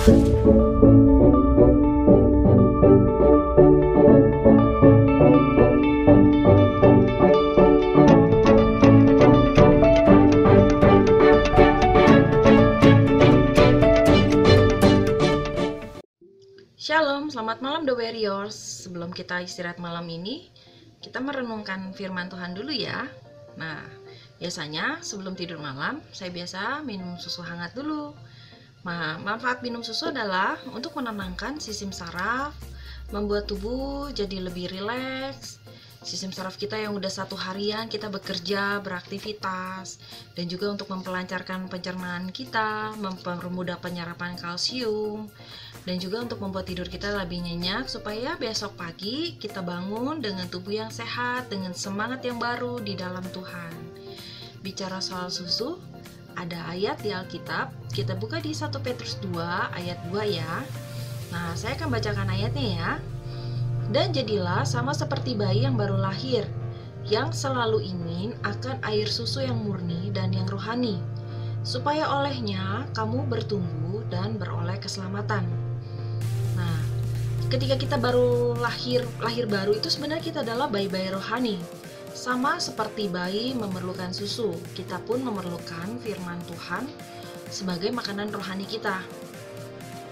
Shalom, selamat malam The Warriors. Sebelum kita istirahat malam ini, kita merenungkan firman Tuhan dulu ya. Nah, biasanya sebelum tidur malam, saya biasa minum susu hangat dulu. Manfaat minum susu adalah untuk menenangkan sistem saraf, membuat tubuh jadi lebih rileks. Sistem saraf kita yang udah satu harian kita bekerja, beraktivitas, dan juga untuk memperlancarkan pencernaan kita, mempermudah penyerapan kalsium, dan juga untuk membuat tidur kita lebih nyenyak supaya besok pagi kita bangun dengan tubuh yang sehat, dengan semangat yang baru di dalam Tuhan. Bicara soal susu, ada ayat di Alkitab, kita buka di 1 Petrus 2 ayat 2 ya. Nah, saya akan bacakan ayatnya ya. Dan jadilah sama seperti bayi yang baru lahir, yang selalu ingin akan air susu yang murni dan yang rohani, supaya olehnya kamu bertumbuh dan beroleh keselamatan. Nah, ketika kita baru lahir baru itu sebenarnya kita adalah bayi-bayi rohani. Sama seperti bayi memerlukan susu, kita pun memerlukan firman Tuhan sebagai makanan rohani kita.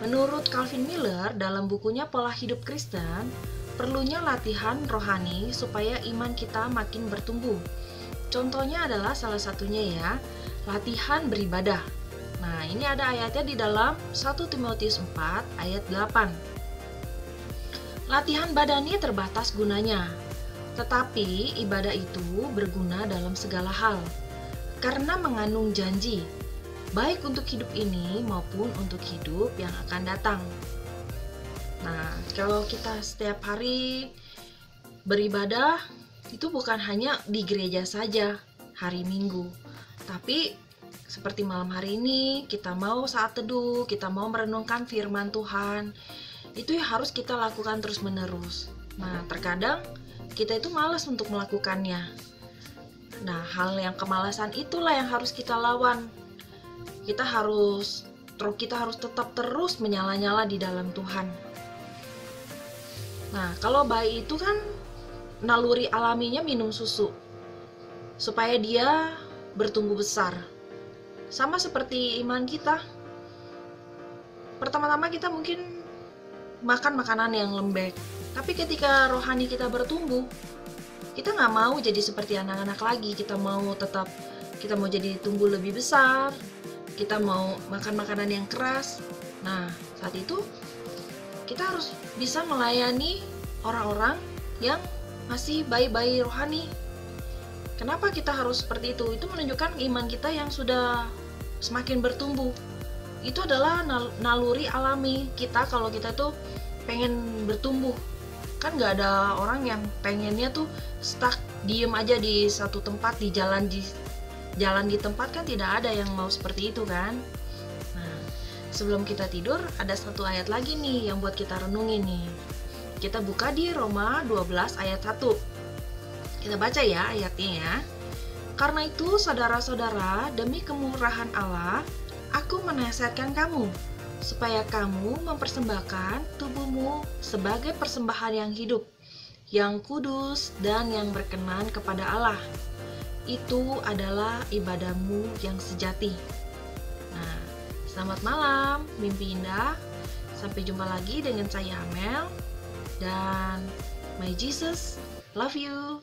Menurut Calvin Miller dalam bukunya Pola Hidup Kristen, perlunya latihan rohani supaya iman kita makin bertumbuh. Contohnya adalah salah satunya ya, latihan beribadah. Nah, ini ada ayatnya di dalam 1 Timotius 4 ayat 8. Latihan badani terbatas gunanya, tetapi ibadah itu berguna dalam segala hal, karena mengandung janji, baik untuk hidup ini maupun untuk hidup yang akan datang. Nah, kalau kita setiap hari beribadah, itu bukan hanya di gereja saja, hari Minggu. Tapi seperti malam hari ini, kita mau saat teduh, kita mau merenungkan firman Tuhan, itu yang harus kita lakukan terus-menerus. Nah, terkadang kita itu malas untuk melakukannya. Nah, hal yang kemalasan itulah yang harus kita lawan. Kita harus tetap terus menyala-nyala di dalam Tuhan. Nah, kalau bayi itu kan naluri alaminya minum susu supaya dia bertumbuh besar. Sama seperti iman kita. Pertama-tama kita mungkin makan makanan yang lembek, tapi ketika rohani kita bertumbuh, kita nggak mau jadi seperti anak-anak lagi. Kita mau jadi tumbuh lebih besar, kita mau makan makanan yang keras. Nah, saat itu kita harus bisa melayani orang-orang yang masih bayi-bayi rohani. Kenapa kita harus seperti itu? Itu menunjukkan iman kita yang sudah semakin bertumbuh. Itu adalah naluri alami kita kalau kita tuh pengen bertumbuh. Kan gak ada orang yang pengennya tuh stuck, diem aja di satu tempat, jalan di tempat, kan tidak ada yang mau seperti itu kan. Nah, sebelum kita tidur, ada satu ayat lagi nih yang buat kita renungin nih. Kita buka di Roma 12 ayat 1. Kita baca ya ayatnya ya. Karena itu, saudara-saudara, demi kemurahan Allah, aku menasihatkan kamu, supaya kamu mempersembahkan tubuhmu sebagai persembahan yang hidup, yang kudus, dan yang berkenan kepada Allah. Itu adalah ibadahmu yang sejati. Nah, selamat malam, mimpi indah. Sampai jumpa lagi dengan saya Amel. Dan my Jesus, love you.